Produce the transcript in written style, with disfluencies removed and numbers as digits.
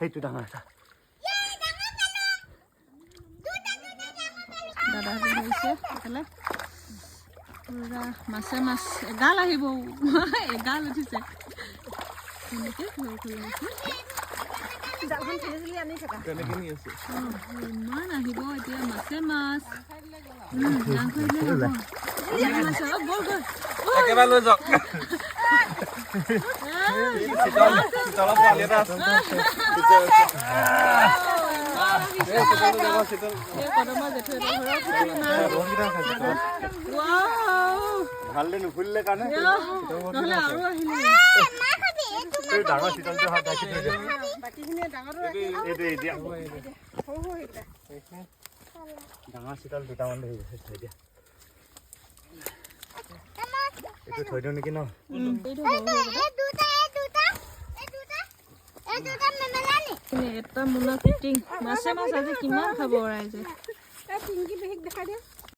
সেইটো ডাঙৰ এটা দাদা ধৰিছে এইফালে পুৰা মাছে মাছ এগাল আহিব এগাল উঠিছে এনেকৈ ইমান আহিব এতিয়া মাছে মাছ একেবাৰে লৈ যাওক ভালদে নুফুলিলে কাৰণে ডাঙৰ চিতলটো হাত ৰাখি থৈ দিয়া ডাঙৰ চিতল দুটামান ধৰি থৈ দিয়া এইটো থৈ দিওঁ নেকি ন এটা মোনা ফিটিং মাছে মাছ আজি কিমান খাব ৰাইজে পিংকি পেহীক দেখাই দিয়া